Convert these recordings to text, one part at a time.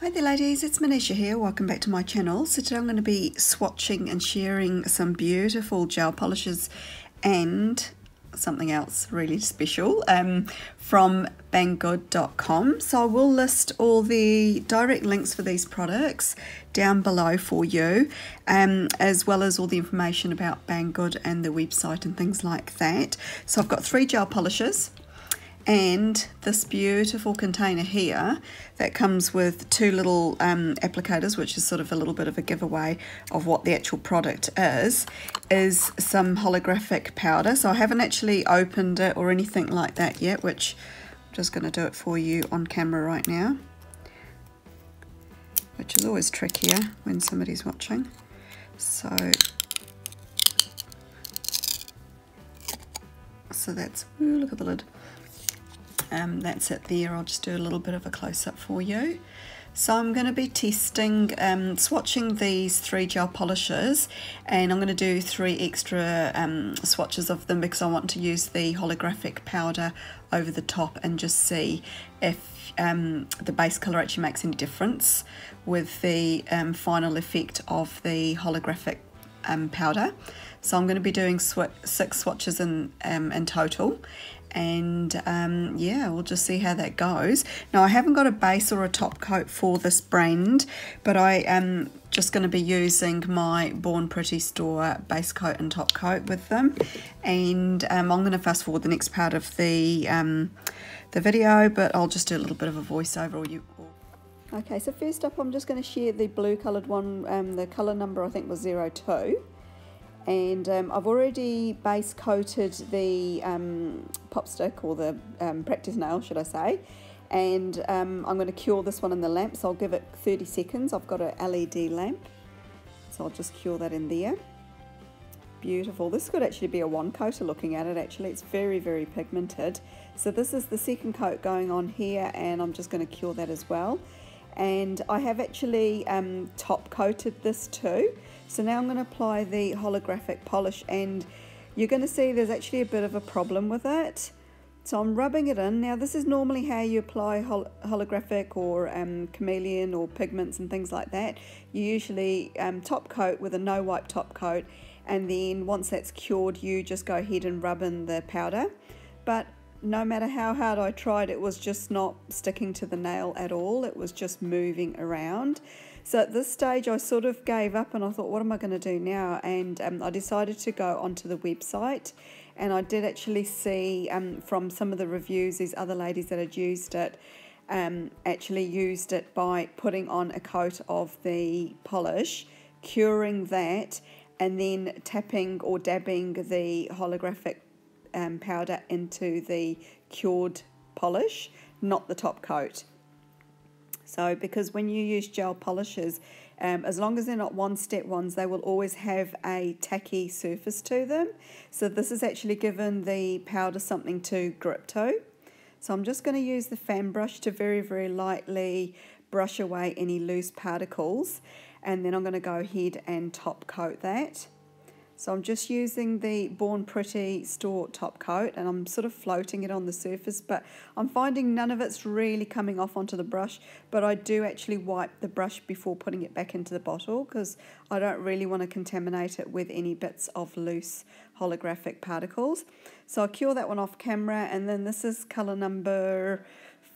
Hi there ladies, it's Manisha here. Welcome back to my channel. So today I'm going to be swatching and sharing some beautiful gel polishes and something else really special from banggood.com. So I will list all the direct links for these products down below for you, as well as all the information about Banggood and the website and things like that. So I've got 3 gel polishes and this beautiful container here that comes with 2 little applicators, which is sort of a little bit of a giveaway of what the actual product is some holographic powder. So I haven't actually opened it or anything like that yet, which I'm just going to do it for you on camera right now, which is always trickier when somebody's watching. So that's, ooh, look at the lid. That's it there. I'll just do a little bit of a close-up for you. So I'm going to be testing, swatching these 3 gel polishes, and I'm going to do 3 extra swatches of them because I want to use the holographic powder over the top and just see if the base colour actually makes any difference with the final effect of the holographic powder. So I'm going to be doing 6 swatches in total, and yeah, we'll just see how that goes. Now I haven't got a base or a top coat for this brand, but I am just going to be using my Born Pretty store base coat and top coat with them, and I'm going to fast forward the next part of the video, but I'll just do a little bit of a voiceover. Okay, so first up I'm just going to share the blue coloured one. The colour number I think was 02. And I've already base coated the pop stick, or the practice nail should I say, and I'm going to cure this one in the lamp, so I'll give it 30 seconds. I've got a LED lamp, so I'll just cure that in there. Beautiful. This could actually be a 1-coater looking at it. Actually, it's very, very pigmented. So this is the second coat going on here, and I'm just going to cure that as well. And I have actually top coated this too. So now I'm going to apply the holographic polish, and you're going to see there's actually a bit of a problem with it. So I'm rubbing it in. Now this is normally how you apply holographic or chameleon or pigments and things like that. You usually top coat with a no wipe top coat, and then once that's cured you just go ahead and rub in the powder. But no matter how hard I tried, it was just not sticking to the nail at all. It was just moving around. So at this stage I sort of gave up, and I thought, what am I going to do now? And I decided to go onto the website, and I did actually see from some of the reviews, these other ladies that had used it actually used it by putting on a coat of the polish, curing that, and then tapping or dabbing the holographic powder into the cured polish, not the top coat. So because when you use gel polishes, as long as they're not one-step ones, they will always have a tacky surface to them. So this has actually given the powder something to grip to. So I'm just going to use the fan brush to very, very lightly brush away any loose particles, and then I'm going to go ahead and top coat that. So I'm just using the Born Pretty store top coat, and I'm sort of floating it on the surface, but I'm finding none of it's really coming off onto the brush. But I do actually wipe the brush before putting it back into the bottle, because I don't really want to contaminate it with any bits of loose holographic particles. So I'll cure that one off camera, and then this is colour number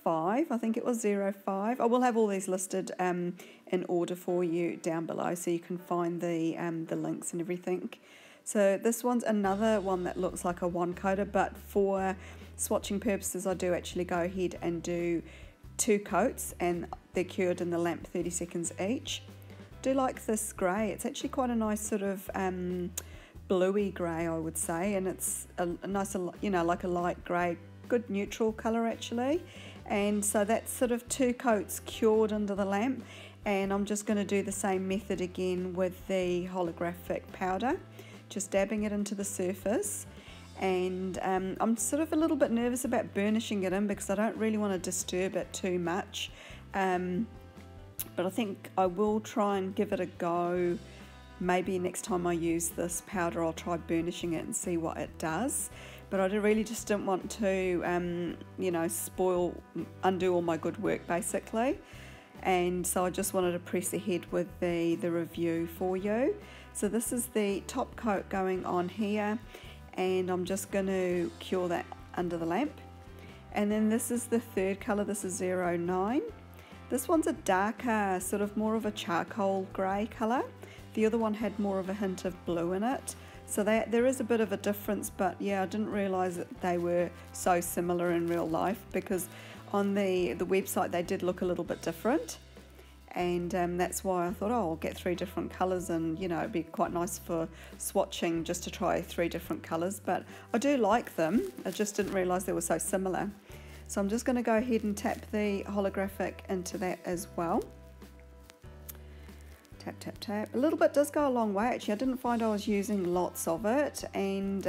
5, I think it was 05. I will have all these listed in order for you down below, so you can find the links and everything. So this one's another one that looks like a 1-coater, but for swatching purposes I do actually go ahead and do 2 coats, and they're cured in the lamp 30 seconds each. Do like this grey. It's actually quite a nice sort of bluey grey, I would say, and it's a nice, you know, like a light grey, good neutral colour actually. And so that's sort of 2 coats cured under the lamp, and I'm just going to do the same method again with the holographic powder, just dabbing it into the surface. And I'm sort of a little bit nervous about burnishing it in because I don't really want to disturb it too much, but I think I will try and give it a go. Maybe next time I use this powder I'll try burnishing it and see what it does. But I really just didn't want to, you know, undo all my good work basically. and so I just wanted to press ahead with the review for you. So this is the top coat going on here, and I'm just going to cure that under the lamp. And then this is the third colour, this is 09. This one's a darker, sort of more of a charcoal grey colour. The other one had more of a hint of blue in it. So there is a bit of a difference, but yeah, I didn't realise that they were so similar in real life, because on the website they did look a little bit different. And that's why I thought, oh, I'll get 3 different colours, and you know, it'd be quite nice for swatching just to try 3 different colours. But I do like them, I just didn't realise they were so similar. So I'm just going to go ahead and tap the holographic into that as well. Tap, tap, tap. A little bit does go a long way actually. I didn't find I was using lots of it, and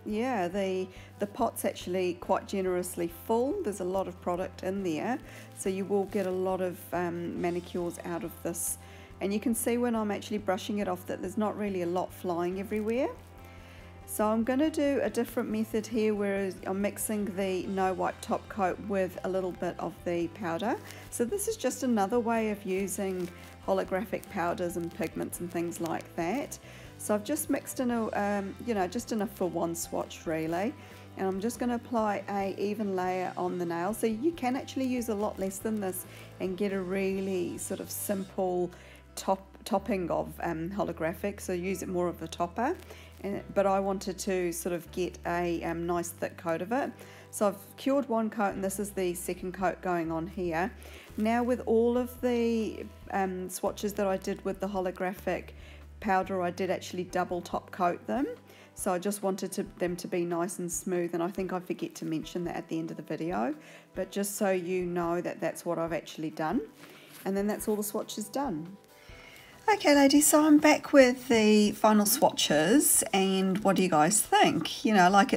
yeah, the pot's actually quite generously full. There's a lot of product in there, so you will get a lot of manicures out of this. And you can see when I'm actually brushing it off that there's not really a lot flying everywhere. So I'm going to do a different method here, where I'm mixing the no wipe top coat with a little bit of the powder. So this is just another way of using holographic powders and pigments and things like that. So I've just mixed in a, you know, just enough for one swatch really. And I'm just going to apply a even layer on the nail. So you can actually use a lot less than this and get a really sort of simple topping of holographic. So use it more of a topper. But I wanted to sort of get a nice thick coat of it. So I've cured one coat, and this is the second coat going on here. Now with all of the swatches that I did with the holographic powder, I did actually double top coat them. So I just wanted them to be nice and smooth, and I think I forget to mention that at the end of the video. But just so you know that that's what I've actually done. And then that's all the swatches done. Okay ladies, so I'm back with the final swatches, and what do you guys think? You know, like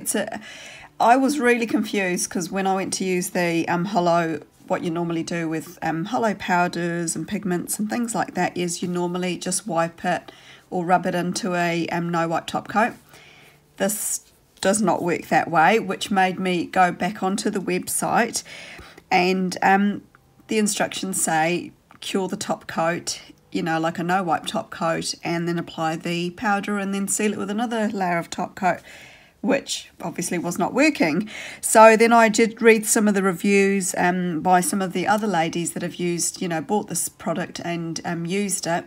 I was really confused, because when I went to use the holo, what you normally do with holo powders and pigments and things like that is you normally just wipe it or rub it into a no wipe top coat. This does not work that way, which made me go back onto the website, and the instructions say cure the top coat, you know, like a no wipe top coat, and then apply the powder and then seal it with another layer of top coat, which obviously was not working. So then I did read some of the reviews by some of the other ladies that have used, you know, bought this product and used it.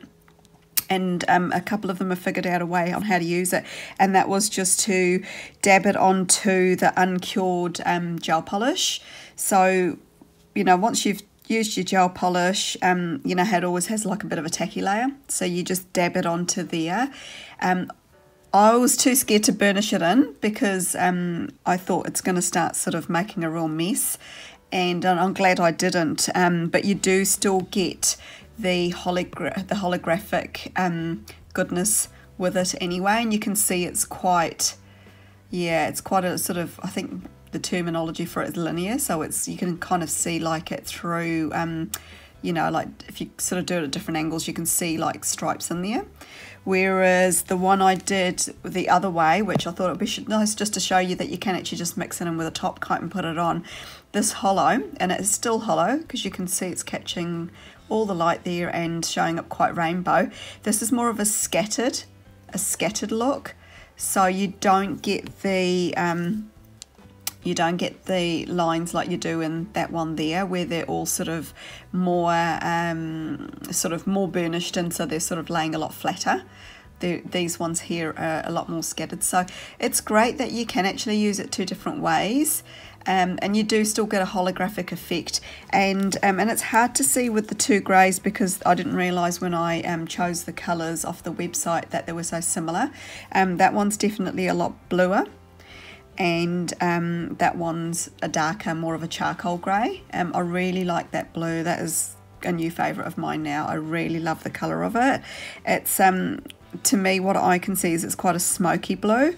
And a couple of them have figured out a way on how to use it, and that was just to dab it onto the uncured gel polish. So, you know, once you've used your gel polish, you know how it always has like a bit of a tacky layer, so you just dab it onto there. I was too scared to burnish it in, because I thought it's going to start sort of making a real mess, and I'm glad I didn't. But you do still get the holographic goodness with it anyway, and you can see it's quite, yeah, it's quite a sort of, I think the terminology for it is linear, so it's, you can kind of see like it through, you know, like if you sort of do it at different angles, you can see like stripes in there. Whereas the one I did the other way, which I thought it would be nice just to show you that you can actually just mix it in with a top coat and put it on, this hollow, and it's still hollow because you can see it's catching all the light there and showing up quite rainbow. This is more of a scattered look, so you don't get the lines like you do in that one there, where they're all sort of more burnished, and so they're sort of laying a lot flatter. These ones here are a lot more scattered, so it's great that you can actually use it 2 different ways, and you do still get a holographic effect. And it's hard to see with the 2 greys, because I didn't realise when I chose the colours off the website that they were so similar. That one's definitely a lot bluer, and that one's a darker, more of a charcoal grey. I really like that blue. That is a new favourite of mine now. I really love the colour of it. It's to me, what I can see is it's quite a smoky blue,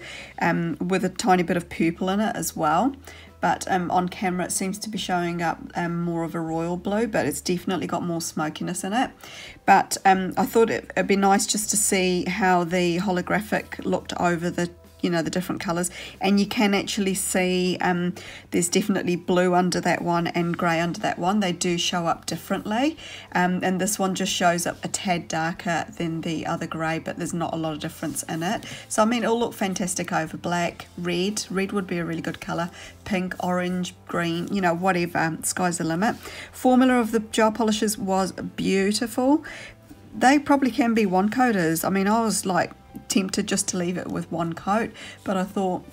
with a tiny bit of purple in it as well. But on camera it seems to be showing up more of a royal blue, but it's definitely got more smokiness in it. But I thought it'd be nice just to see how the holographic looked over the you know, the different colours, and you can actually see there's definitely blue under that one and grey under that one. They do show up differently, and this one just shows up a tad darker than the other grey, but there's not a lot of difference in it. So I mean, it'll look fantastic over black. Red would be a really good colour, pink, orange, green, you know, whatever, sky's the limit. Formula of the gel polishes was beautiful. They probably can be one coaters. I mean, I was like tempted just to leave it with one coat, but I thought,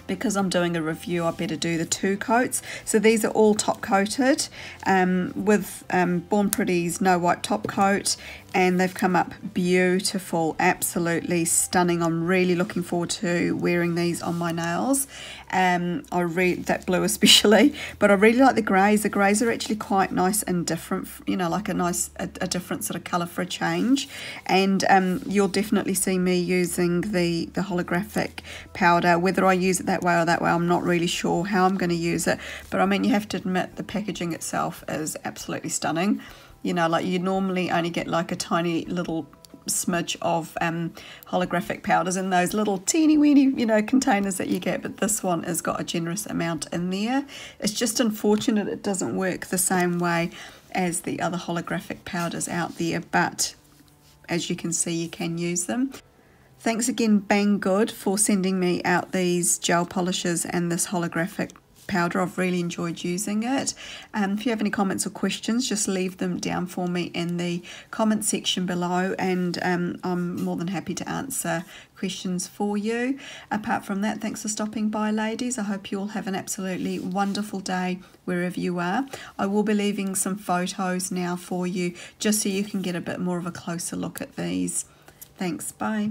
because I'm doing a review, I better do the 2 coats. So these are all top coated with Born Pretty's No Wipe top coat, and they've come up beautiful, absolutely stunning. I'm really looking forward to wearing these on my nails. That blue especially, but I really like the greys. The greys are actually quite nice and different, you know, like a different sort of colour for a change. And you'll definitely see me using the holographic powder. Whether I use it that way or that way, I'm not really sure how I'm going to use it, but I mean, you have to admit the packaging itself is absolutely stunning. You know, like you normally only get like a tiny little smidge of holographic powders in those little teeny weeny, you know, containers that you get, but this one has got a generous amount in there. It's just unfortunate it doesn't work the same way as the other holographic powders out there, but as you can see, you can use them. Thanks again, Banggood, for sending me out these gel polishes and this holographic powder. I've really enjoyed using it. If you have any comments or questions, just leave them down for me in the comment section below, and I'm more than happy to answer questions for you. Apart from that, thanks for stopping by, ladies. I hope you all have an absolutely wonderful day wherever you are. I will be leaving some photos now for you, just so you can get a bit more of a closer look at these. Thanks, bye.